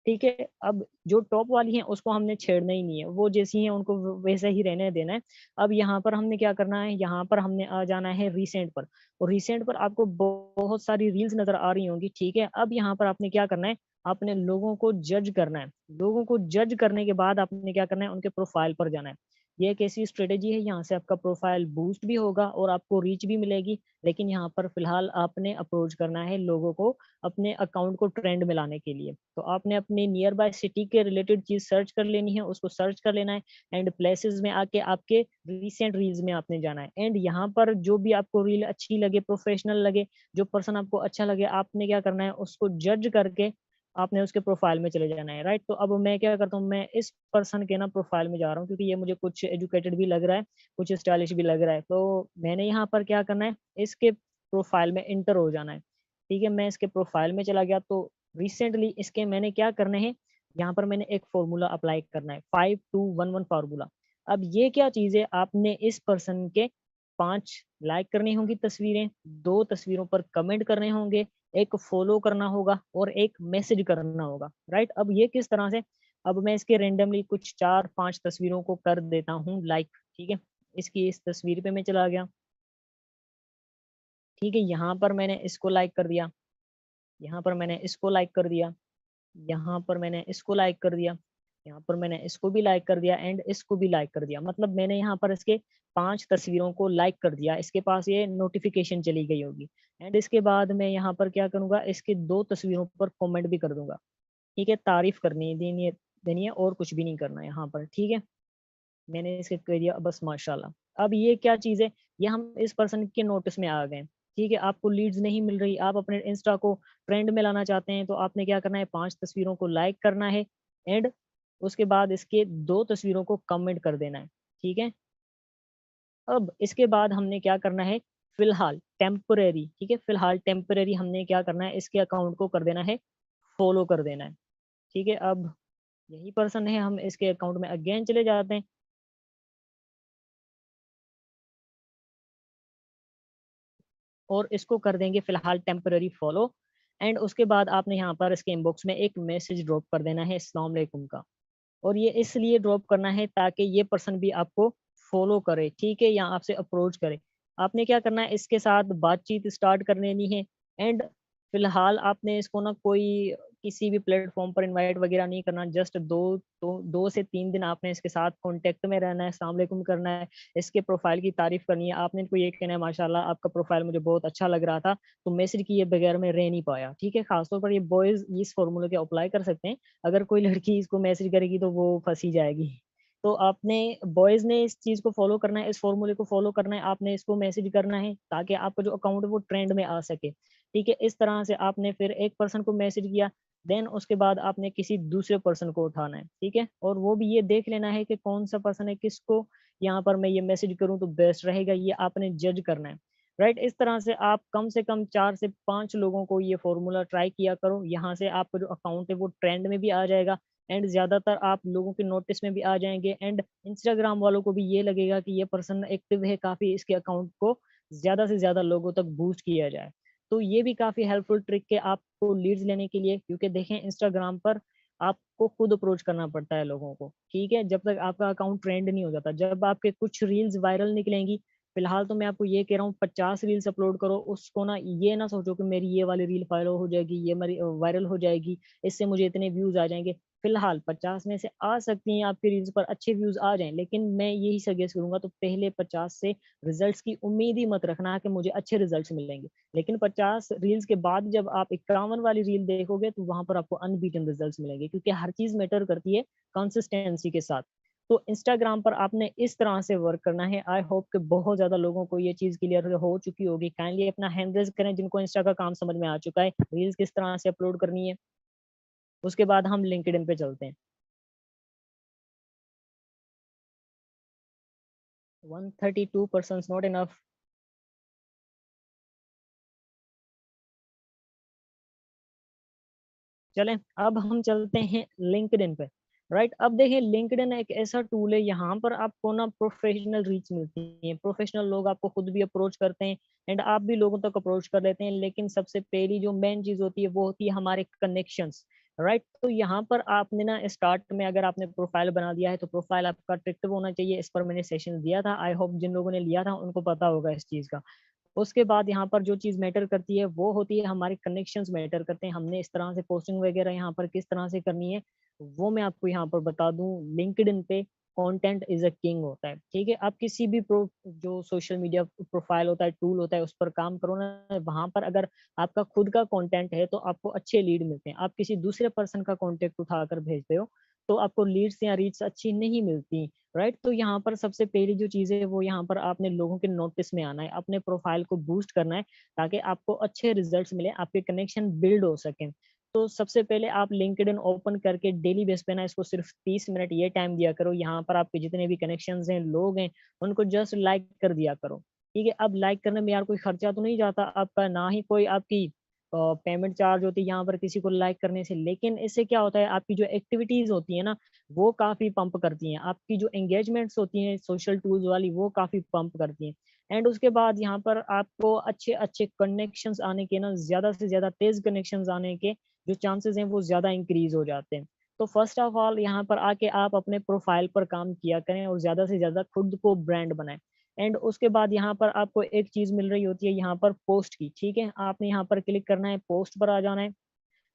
ठीक है, अब जो टॉप वाली है उसको हमने छेड़ना ही नहीं है, वो जैसी है उनको वैसे ही रहने देना है। अब यहाँ पर हमने क्या करना है, यहाँ पर हमने आ जाना है रिसेंट पर। और रिसेंट पर आपको बहुत सारी रील्स नजर आ रही होंगी। ठीक है, अब यहाँ पर आपने क्या करना है, आपने लोगों को जज करना है। लोगों को जज करने के बाद आपने क्या करना है, उनके प्रोफाइल पर जाना है। ये एक ऐसी स्ट्रेटेजी है, यहाँ से आपका प्रोफाइल बूस्ट भी होगा और आपको रीच भी मिलेगी। लेकिन यहाँ पर फिलहाल आपने अप्रोच करना है लोगों को अपने अकाउंट को ट्रेंड में लाने के लिए। तो आपने अपने नियर बाय सिटी के रिलेटेड चीज सर्च कर लेनी है, उसको सर्च कर लेना है। एंड प्लेसेस में आके आपके रिसेंट रील्स में आपने जाना है। एंड यहाँ पर जो भी आपको रील अच्छी लगे, प्रोफेशनल लगे, जो पर्सन आपको अच्छा लगे, आपने क्या करना है, उसको जज करके आपने उसके प्रोफाइल में चले जाना है, राइट। तो अब मैं क्या करता हूँ, मैं इस पर्सन के ना प्रोफाइल में जा रहा हूँ, क्योंकि ये मुझे कुछ एजुकेटेड भी लग रहा है, कुछ स्टाइलिश भी लग रहा है। तो मैंने यहाँ पर क्या करना है, इसके प्रोफाइल में एंटर हो जाना है। ठीक है, मैं इसके प्रोफाइल में चला गया, तो रिसेंटली इसके मैंने क्या करना है, यहाँ पर मैंने एक फॉर्मूला अप्लाई करना है, 5211 फार्मूला। अब ये क्या चीज़ है, आपने इस पर्सन के 5 लाइक करनी होंगी तस्वीरें, 2 तस्वीरों पर कमेंट करने होंगे, एक फॉलो करना होगा और एक मैसेज करना होगा, राइट। अब ये किस तरह से, अब मैं इसके रेंडमली कुछ 4-5 तस्वीरों को कर देता हूँ लाइक। ठीक है, इसकी इस तस्वीर पे मैं चला गया। ठीक है, यहाँ पर मैंने इसको लाइक कर दिया, यहाँ पर मैंने इसको लाइक कर दिया, यहाँ पर मैंने इसको लाइक कर दिया, यहाँ पर मैंने इसको भी लाइक कर दिया एंड इसको भी लाइक कर दिया। मतलब मैंने यहाँ पर इसके 5 तस्वीरों को लाइक कर दिया, इसके पास ये नोटिफिकेशन चली गई होगी। एंड इसके बाद मैं यहाँ पर क्या करूँगा, इसके 2 तस्वीरों पर कमेंट भी कर दूंगा। ठीक है, तारीफ करनी है, देनी है और कुछ भी नहीं करना है यहाँ पर। ठीक है, मैंने इसके कह दिया बस माशाल्लाह। अब ये क्या चीज़ है, ये हम इस पर्सन के नोटिस में आ गए। ठीक है, आपको लीड्स नहीं मिल रही, आप अपने इंस्टा को ट्रेंड में लाना चाहते हैं, तो आपने क्या करना है, 5 तस्वीरों को लाइक करना है एंड उसके बाद इसके 2 तस्वीरों को कमेंट कर देना है। ठीक है, अब इसके बाद हमने क्या करना है, फिलहाल टेम्परेरी, ठीक है, फिलहाल टेम्परेरी हमने क्या करना है, इसके अकाउंट को कर देना है, फॉलो कर देना है। ठीक है, अब यही पर्सन है, हम इसके अकाउंट में अगेन चले जाते हैं और इसको कर देंगे फिलहाल टेम्पररी फॉलो। एंड उसके बाद आपने यहाँ पर इसके इनबॉक्स में एक मैसेज ड्रॉप कर देना है अस्सलाम वालेकुम का। और ये इसलिए ड्रॉप करना है ताकि ये पर्सन भी आपको फॉलो करे, ठीक है, या आपसे अप्रोच करे। आपने क्या करना है, इसके साथ बातचीत स्टार्ट कर लेनी है। एंड फिलहाल आपने इसको ना कोई किसी भी प्लेटफॉर्म पर इनवाइट वगैरह नहीं करना, जस्ट 2 से 3 दिन आपने इसके साथ कांटेक्ट में रहना है, अस्सलाम वालेकुम करना है, इसके प्रोफाइल की तारीफ करनी है, आपने इनको ये कहना है माशाल्लाह आपका प्रोफाइल मुझे बहुत अच्छा लग रहा था, तो मैसेज किए बगैर मैं रह नहीं पाया। ठीक है, खासतौर पर ये बॉयज इस फॉर्मूले के अप्लाई कर सकते हैं। अगर कोई लड़की इसको मैसेज करेगी तो वो फंसी जाएगी। तो आपने बॉयज ने इस चीज को फॉलो करना है, इस फॉर्मूले को फॉलो करना है, आपने इसको मैसेज करना है ताकि आपका जो अकाउंट है वो ट्रेंड में आ सके। ठीक है, इस तरह से आपने फिर एक पर्सन को मैसेज किया, देन उसके बाद आपने किसी दूसरे पर्सन को उठाना है। ठीक है, और वो भी ये देख लेना है कि कौन सा पर्सन है, किसको यहाँ पर मैं ये मैसेज करूँ तो बेस्ट रहेगा, ये आपने जज करना है। राइट, इस तरह से कम 4 से 5 लोगों को ये फॉर्मूला ट्राई किया करो, यहाँ से आपका जो अकाउंट है वो ट्रेंड में भी आ जाएगा एंड ज्यादातर आप लोगों के नोटिस में भी आ जाएंगे एंड इंस्टाग्राम वालों को भी ये लगेगा कि ये पर्सन एक्टिव है काफी, इसके अकाउंट को ज्यादा से ज्यादा लोगों तक बूस्ट किया जाए। तो ये भी काफी हेल्पफुल ट्रिक है आपको लीड्स लेने के लिए, क्योंकि देखें इंस्टाग्राम पर आपको खुद अप्रोच करना पड़ता है लोगों को। ठीक है, जब तक आपका अकाउंट ट्रेंड नहीं हो जाता, जब आपके कुछ रील्स वायरल निकलेंगी, फिलहाल तो मैं आपको ये कह रहा हूँ 50 रील्स अपलोड करो, उसको ना ये ना सोचो कि मेरी ये वाली रील फॉलो हो जाएगी, ये मेरी वायरल हो जाएगी, इससे मुझे इतने व्यूज आ जाएंगे। फिलहाल 50 में से आ सकती हैं आपकी रील्स पर अच्छे व्यूज आ जाएं, लेकिन मैं यही सजेस्ट करूंगा तो पहले 50 से रिजल्ट्स की उम्मीद ही मत रखना कि मुझे अच्छे रिजल्ट्स मिलेंगे। लेकिन 50 रील्स के बाद जब आप 51 वाली रील देखोगे तो वहां पर आपको अनबीटन रिजल्ट्स मिलेंगे, क्योंकि हर चीज मैटर करती है कंसिस्टेंसी के साथ। तो इंस्टाग्राम पर आपने इस तरह से वर्क करना है। आई होप कि बहुत ज्यादा लोगों को ये चीज क्लियर हो चुकी होगी। काइंडली अपना हैंड रेज करें जिनको इंस्टा का काम समझ में आ चुका है, रील्स किस तरह से अपलोड करनी है। उसके बाद हम लिंक्डइन पे चलते हैं। 132 पर्सन नॉट इनफ। चलें, अब हम चलते हैं लिंक्डइन पे। राइट, अब देखिए लिंक्डइन एक ऐसा टूल है, यहाँ पर आपको ना प्रोफेशनल रीच मिलती है, प्रोफेशनल लोग आपको खुद भी अप्रोच करते हैं एंड आप भी लोगों तक अप्रोच कर लेते हैं। लेकिन सबसे पहली जो मेन चीज होती है वो होती है हमारे कनेक्शंस। राइट, तो यहाँ पर आपने ना स्टार्ट में अगर आपने प्रोफाइल बना दिया है तो प्रोफाइल आपका अट्रैक्टिव होना चाहिए। इस पर मैंने सेशन दिया था, आई होप जिन लोगों ने लिया था उनको पता होगा इस चीज का। उसके बाद यहाँ पर जो चीज़ मैटर करती है वो होती है हमारे कनेक्शंस मैटर करते हैं। हमने इस तरह से पोस्टिंग वगैरह यहाँ पर किस तरह से करनी है वो मैं आपको यहाँ पर बता दूं। लिंक्डइन पे कंटेंट इज अ किंग होता है। ठीक है, आप किसी भी जो सोशल मीडिया प्रोफाइल होता है, टूल होता है, उस पर काम करो ना, वहां पर अगर आपका खुद का कंटेंट है तो आपको अच्छे लीड मिलते हैं। आप किसी दूसरे पर्सन का कॉन्टेक्ट उठाकर भेजते हो तो आपको लीड्स या रीड्स अच्छी नहीं मिलती। राइट, तो यहाँ पर सबसे पहली जो चीज़ है वो यहाँ पर आपने लोगों के नोटिस में आना है, अपने प्रोफाइल को बूस्ट करना है ताकि आपको अच्छे रिजल्ट्स मिले, आपके कनेक्शन बिल्ड हो सके। तो सबसे पहले आप लिंक्डइन ओपन करके डेली बेस पे ना इसको सिर्फ 30 मिनट ये टाइम दिया करो। यहाँ पर आपके जितने भी कनेक्शंस हैं, लोग हैं, उनको जस्ट लाइक कर दिया करो। ठीक है? अब लाइक करने में यार कोई खर्चा तो नहीं जाता आपका, ना ही कोई आपकी पेमेंट चार्ज होती है यहाँ पर किसी को लाइक करने से। लेकिन इससे क्या होता है, आपकी जो एक्टिविटीज़ होती है ना, वो काफ़ी पंप करती हैं। आपकी जो एंगेजमेंट्स होती हैं सोशल टूल्स वाली, वो काफ़ी पंप करती हैं। एंड उसके बाद यहाँ पर आपको अच्छे-अच्छे कनेक्शंस आने के ना, ज़्यादा से ज़्यादा तेज़ कनेक्शंस आने के जो चांसेस हैं वो ज़्यादा इंक्रीज़ हो जाते हैं। तो फर्स्ट ऑफ ऑल यहाँ पर आके आप अपने प्रोफ़ाइल पर काम किया करें और ज़्यादा से ज़्यादा खुद को ब्रांड बनाएँ। एंड उसके बाद यहाँ पर आपको एक चीज़ मिल रही होती है यहाँ पर पोस्ट की, ठीक है? आपने यहाँ पर क्लिक करना है, पोस्ट पर आ जाना है।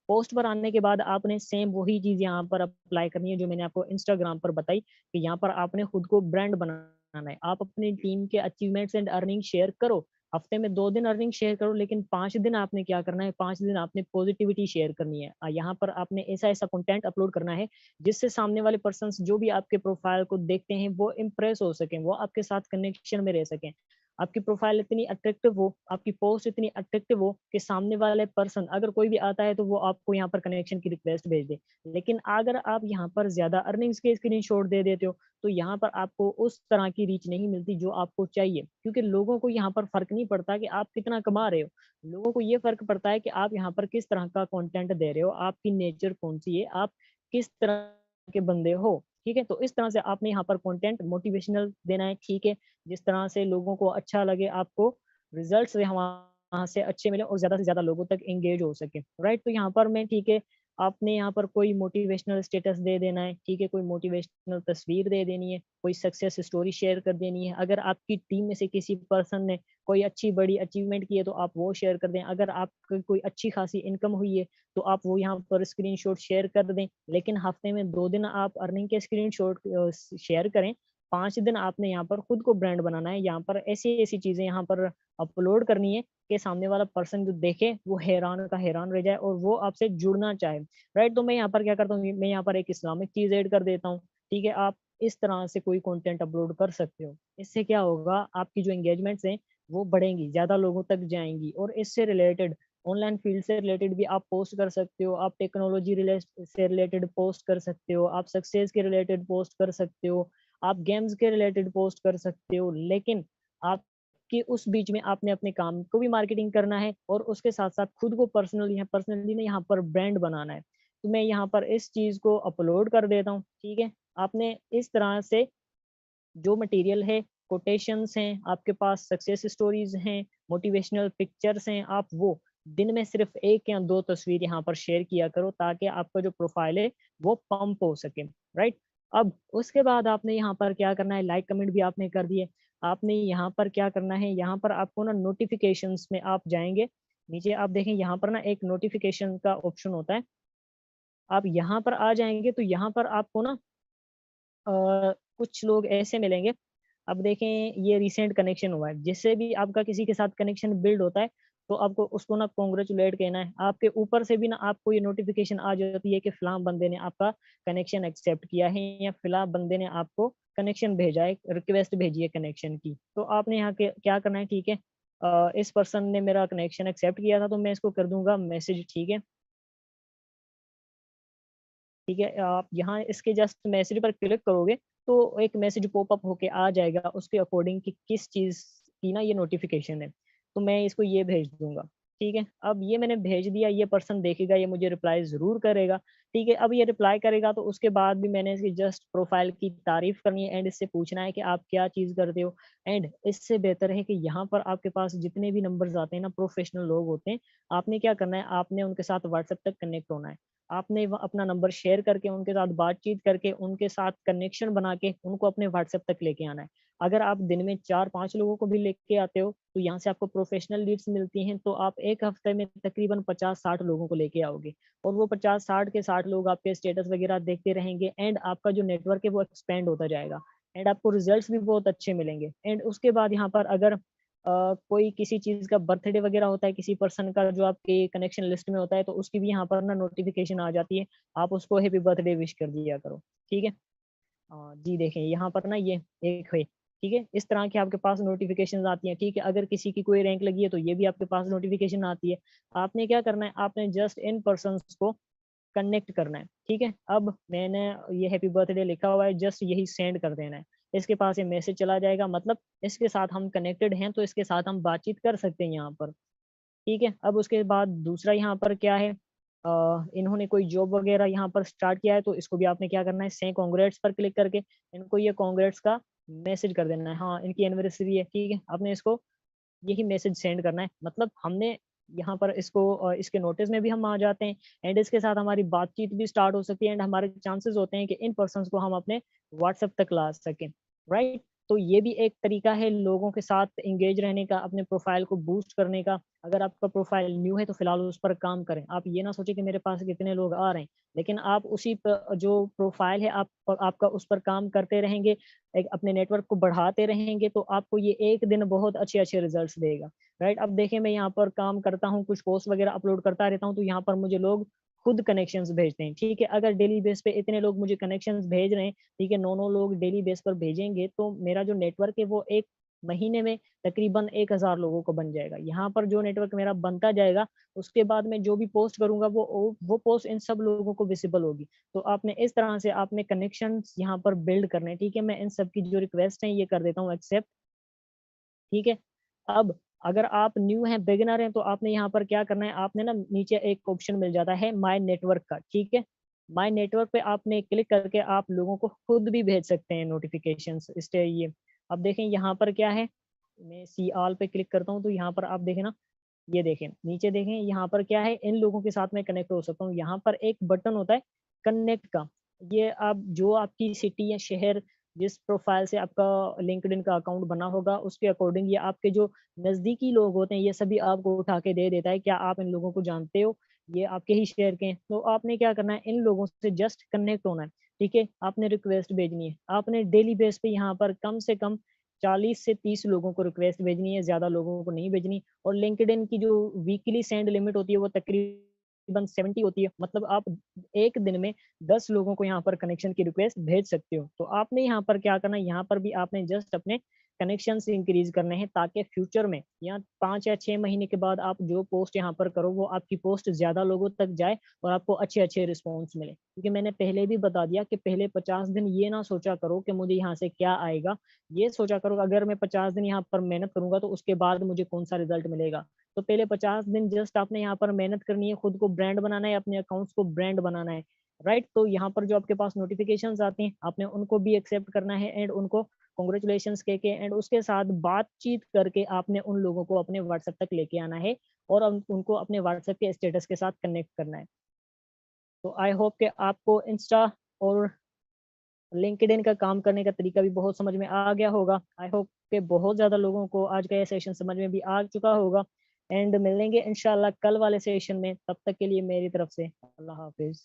पोस्ट पर आने के बाद आपने सेम वही चीज़ यहाँ पर अप्लाई करनी है जो मैंने आपको इंस्टाग्राम पर बताई कि यहाँ पर आपने खुद को ब्रांड बनाना है। आप अपनी टीम के अचीवमेंट्स एंड अर्निंग शेयर करो। हफ्ते में 2 दिन अर्निंग शेयर करो, लेकिन 5 दिन आपने क्या करना है, 5 दिन आपने पॉजिटिविटी शेयर करनी है। यहाँ पर आपने ऐसा-ऐसा कंटेंट अपलोड करना है जिससे सामने वाले पर्सन्स जो भी आपके प्रोफाइल को देखते हैं वो इम्प्रेस हो सकें, वो आपके साथ कनेक्शन में रह सकें। आपकी प्रोफाइल इतनी अट्रैक्टिव हो, आपकी पोस्ट इतनी अट्रैक्टिव हो कि सामने वाले पर्सन अगर कोई भी आता है तो वो आपको यहाँ पर कनेक्शन की रिक्वेस्ट भेज दे। लेकिन अगर आप यहाँ पर ज़्यादा अर्निंग्स के स्क्रीनशॉट दे देते हो, तो यहाँ पर आपको उस तरह की रीच नहीं मिलती जो आपको चाहिए। क्योंकि लोगों को यहाँ पर फ़र्क नहीं पड़ता कि आप कितना कमा रहे हो। लोगों को ये फ़र्क पड़ता है कि आप यहाँ पर किस तरह का कंटेंट दे रहे हो, आपकी नेचर कौन-सी है, आप किस तरह के बंदे हो। ठीक है? तो इस तरह से आपने यहाँ पर कंटेंट मोटिवेशनल देना है, ठीक है? जिस तरह से लोगों को अच्छा लगे, आपको रिजल्ट्स वहाँ से अच्छे मिले और ज़्यादा से ज़्यादा लोगों तक एंगेज हो सके, राइट? तो यहाँ पर मैं ठीक है, आपने यहाँ पर कोई मोटिवेशनल स्टेटस दे देना है, ठीक है? कोई मोटिवेशनल तस्वीर दे देनी है, कोई सक्सेस स्टोरी शेयर कर देनी है। अगर आपकी टीम में से किसी पर्सन ने कोई अच्छी बड़ी अचीवमेंट की है, तो आप वो शेयर कर दें। अगर आपकी कोई अच्छी खासी इनकम हुई है, तो आप वो यहाँ पर स्क्रीनशॉट शेयर कर दें। लेकिन हफ्ते में 2 दिन आप अर्निंग के स्क्रीनशॉट शेयर करें, 5 दिन आपने यहाँ पर खुद को ब्रांड बनाना है। यहाँ पर ऐसी-ऐसी चीज़ें यहाँ पर अपलोड करनी है कि सामने वाला पर्सन जो देखे वो हैरान का हैरान रह जाए और वो आपसे जुड़ना चाहे, राइट? तो मैं यहाँ पर क्या करता हूँ, मैं यहाँ पर एक इस्लामिक चीज़ ऐड कर देता हूँ, ठीक है? आप इस तरह से कोई कंटेंट अपलोड कर सकते हो। इससे क्या होगा, आपकी जो एंगेजमेंट्स हैं वो बढ़ेंगी, ज़्यादा लोगों तक जाएँगी और इससे रिलेटेड ऑनलाइन फील्ड से रिलेटेड भी आप पोस्ट कर सकते हो, आप टेक्नोलॉजी से रिलेटेड पोस्ट कर सकते हो, आप सक्सेस के रिलेटेड पोस्ट कर सकते हो, आप गेम्स के रिलेटेड पोस्ट कर सकते हो। लेकिन आपकी उस बीच में आपने अपने काम को भी मार्केटिंग करना है और उसके साथ-साथ खुद को पर्सनली ना यहाँ पर ब्रांड बनाना है। तो मैं यहाँ पर इस चीज़ को अपलोड कर देता हूँ, ठीक है? आपने इस तरह से जो मटेरियल है, कोटेशंस हैं, आपके पास सक्सेस स्टोरीज़ हैं, मोटिवेशनल पिक्चर्स हैं, आप वो दिन में सिर्फ़ 1 या 2 तस्वीर यहाँ पर शेयर किया करो ताकि आपका जो प्रोफ़ाइल है, वो पंप हो सके, राइट? अब उसके बाद आपने यहाँ पर क्या करना है, लाइक कमेंट भी आपने कर दिए। आपने यहाँ पर क्या करना है, यहाँ पर आपको ना नोटिफ़िकेशंस में आप जाएँगे, नीचे आप देखें यहाँ पर ना एक नोटिफ़िकेशन का ऑप्शन होता है। आप यहाँ पर आ जाएँगे तो यहाँ पर आपको ना कुछ लोग ऐसे मिलेंगे, अब देखें ये रिसेंट कनेक्शन हुआ है, जिससे भी आपका किसी के साथ कनेक्शन बिल्ड होता है, तो आपको उसको ना कांग्रेचुलेट कहना है। आपके ऊपर से भी ना आपको ये नोटिफ़िकेशन आ जाती है कि फलाँ बंदे ने आपका कनेक्शन एक्सेप्ट किया है या फलाँ बंदे ने आपको कनेक्शन भेजा है, रिक्वेस्ट भेजी है कनेक्शन की। तो आपने यहाँ के क्या करना है, ठीक है? इस पर्सन ने मेरा कनेक्शन एक्सेप्ट किया था, तो मैं इसको कर दूँगा मैसेज, ठीक है? ठीक है? आप यहाँ इसके जस्ट मैसेज पर क्लिक करोगे, तो एक मैसेज पॉपअप होके आ जाएगा उसके अकॉर्डिंग कि किस चीज़ की ना ये नोटिफ़िकेशन है। तो मैं इसको ये भेज दूँगा, ठीक है? अब ये मैंने भेज दिया, ये पर्सन देखेगा, ये मुझे रिप्लाई ज़रूर करेगा, ठीक है? अब ये रिप्लाई करेगा तो उसके बाद भी मैंने इसकी जस्ट प्रोफ़ाइल की तारीफ़ करनी है एंड इससे पूछना है कि आप क्या चीज़ करते हो? एंड इससे बेहतर है कि यहाँ पर आपके पास जितने भी नंबर्स आते हैं ना, प्रोफ़ेशनल लोग होते हैं, आपने क्या करना है, आपने उनके साथ व्हाट्सएप तक कनेक्ट होना है। आपने व अपना नंबर शेयर करके, उनके साथ बातचीत करके, उनके साथ कनेक्शन बना के, उनको अपने व्हाट्सएप तक लेके आना है। अगर आप दिन में 4-5 लोगों को भी लेके आते हो, तो यहाँ से आपको प्रोफ़ेशनल लीड्स मिलती हैं, तो आप 1 हफ्ते में तकरीबन 50-60 लोगों को लेके आओगे और वो 50-60 के 60 लोग आपके स्टेटस वगैरह देखते रहेंगे एंड आपका जो नेटवर्क है वो एक्सपेंड होता जाएगा एंड आपको रिज़ल्ट्स भी बहुत अच्छे मिलेंगे एंड उसके बाद यहाँ पर अगर कोई किसी चीज़ का बर्थडे वगैरह होता है किसी पर्सन का जो आपके कनेक्शन लिस्ट में होता है, तो उसकी भी यहाँ पर ना नोटिफ़िकेशन आ जाती है। आप उसको हैप्पी बर्थडे विश कर दिया करो, ठीक है? जी देखें यहाँ पर ना ये एक है। ठीक है? इस तरह की आपके पास नोटिफ़िकेशंस आती हैं, ठीक है? अगर किसी की कोई रैंक लगी है तो ये भी आपके पास नोटिफ़िकेशन आती है। आपने क्या करना है, आपने जस्ट इन पर्सन्स को कनेक्ट करना है, ठीक है? अब मैंने ये हैप्पी बर्थडे लिखा हुआ है, जस्ट यही सेंड कर देना है। इसके पास ये मैसेज चला जाएगा, मतलब इसके साथ हम कनेक्टेड हैं, तो इसके साथ हम बातचीत कर सकते हैं यहाँ पर, ठीक है? अब उसके बाद दूसरा यहाँ पर क्या है, इन्होंने कोई जॉब वगैरह यहाँ पर स्टार्ट किया है, तो इसको भी आपने क्या करना है, से कांग्रेट्स पर क्लिक करके इनको ये कांग्रेट्स का मैसेज कर देना है। हाँ, इनकी एनिवर्सरी है, ठीक है? आपने इसको यही मैसेज सेंड करना है, मतलब हमने यहाँ पर इसको इसके नोटिस में भी हम आ जाते हैं एंड इसके साथ हमारी बातचीत भी स्टार्ट हो सकती है एंड हमारे चांसेस होते हैं कि इन पर्सन्स को हम अपने व्हाट्सएप तक ला सकें, राइट? तो ये भी एक तरीका है लोगों के साथ एंगेज रहने का, अपने प्रोफाइल को बूस्ट करने का। अगर आपका प्रोफाइल न्यू है तो फिलहाल उस पर काम करें। आप ये ना सोचें कि मेरे पास कितने लोग आ रहे हैं, लेकिन आप उसी जो प्रोफाइल है आपका उस पर काम करते रहेंगे, एक अपने नेटवर्क को बढ़ाते रहेंगे, तो आपको ये एक दिन बहुत अच्छे-अच्छे रिजल्ट्स देगा, राइट? अब देखिए मैं यहाँ पर काम करता हूँ, कुछ पोस्ट वगैरह अपलोड करता रहता हूँ, तो यहाँ पर मुझे लोग खुद कनेक्शंस भेजते हैं, ठीक है? अगर डेली बेस पे इतने लोग मुझे कनेक्शंस भेज रहे हैं, ठीक है, 9-9 लोग डेली बेस पर भेजेंगे, तो मेरा जो नेटवर्क है वो 1 महीने में तकरीबन 1000 लोगों को बन जाएगा। यहाँ पर जो नेटवर्क मेरा बनता जाएगा, उसके बाद मैं जो भी पोस्ट करूँगा वो पोस्ट इन सब लोगों को विज़िबल होगी। तो आपने इस तरह से आपने कनेक्शंस यहाँ पर बिल्ड करने हैं, ठीक है? मैं इन सब की जो रिक्वेस्ट है ये कर देता हूँ एक्सेप्ट, ठीक है? अब अगर आप न्यू हैं, बिगिनर हैं, तो आपने यहाँ पर क्या करना है, आपने ना नीचे एक ऑप्शन मिल जाता है माय नेटवर्क का, ठीक है? माय नेटवर्क पे आपने क्लिक करके आप लोगों को खुद भी भेज सकते हैं नोटिफ़िकेशंस इससे ये। अब देखें यहाँ पर क्या है, मैं सी ऑल पे क्लिक करता हूँ, तो यहाँ पर आप देखें ना, ये देखें, नीचे देखें यहाँ पर क्या है, इन लोगों के साथ मैं कनेक्ट हो सकता हूँ। यहाँ पर एक बटन होता है कनेक्ट का, ये आप जो आपकी सिटी या शहर जिस प्रोफाइल से आपका लिंक्डइन का अकाउंट बना होगा, उसके अकॉर्डिंग ये आपके जो नज़दीकी लोग होते हैं, ये सभी आपको उठा के दे देता है। क्या आप इन लोगों को जानते हो? ये आपके ही शहर के हैं। तो आपने क्या करना है, इन लोगों से जस्ट कनेक्ट होना है, ठीक है? आपने रिक्वेस्ट भेजनी है। आपने डेली बेस पे यहाँ पर कम से कम 40 से 30 लोगों को रिक्वेस्ट भेजनी है, ज़्यादा लोगों को नहीं भेजनी। और लिंक्डइन की जो वीकली सेंड लिमिट होती है वो तकरीबन 70 होती है। मतलब आप एक दिन में 10 लोगों को यहाँ पर कनेक्शन की रिक्वेस्ट भेज सकते हो। तो आपने यहाँ पर क्या करना है, यहाँ पर भी आपने जस्ट अपने कनेक्शंस इंक्रीज़ करने हैं ताकि फ्यूचर में या 5 या 6 महीने के बाद आप जो पोस्ट यहाँ पर करो वो आपकी पोस्ट ज़्यादा लोगों तक जाए और आपको अच्छे-अच्छे रिस्पॉन्स मिले। क्योंकि मैंने पहले भी बता दिया कि पहले 50 दिन ये ना सोचा करो कि मुझे यहाँ से क्या आएगा, ये सोचा करो अगर मैं 50 दिन यहाँ पर मेहनत करूँगा तो उसके बाद मुझे कौन-सा रिज़ल्ट मिलेगा। तो पहले 50 दिन जस्ट आपने यहाँ पर मेहनत करनी है, खुद को ब्रांड बनाना है, अपने अकाउंट्स को ब्रांड बनाना है, राइट? तो यहाँ पर जो आपके पास नोटिफ़िकेशंस आती हैं, आपने उनको भी एक्सेप्ट करना है एंड उनको कांग्रेचुलेशंस कह के एंड उसके साथ बातचीत करके आपने उन लोगों को अपने व्हाट्सएप तक लेके आना है और उनको अपने व्हाट्सएप के स्टेटस के साथ कनेक्ट करना है। तो आई होप कि आपको इंस्टा और लिंक्डइन का काम करने का तरीका भी बहुत समझ में आ गया होगा। आई होप कि बहुत ज़्यादा लोगों को आज का ये सेशन समझ में भी आ चुका होगा एंड मिलेंगे इंशाल्लाह कल वाले सेशन में। तब तक के लिए मेरी तरफ से अल्लाह हाफ़िज़।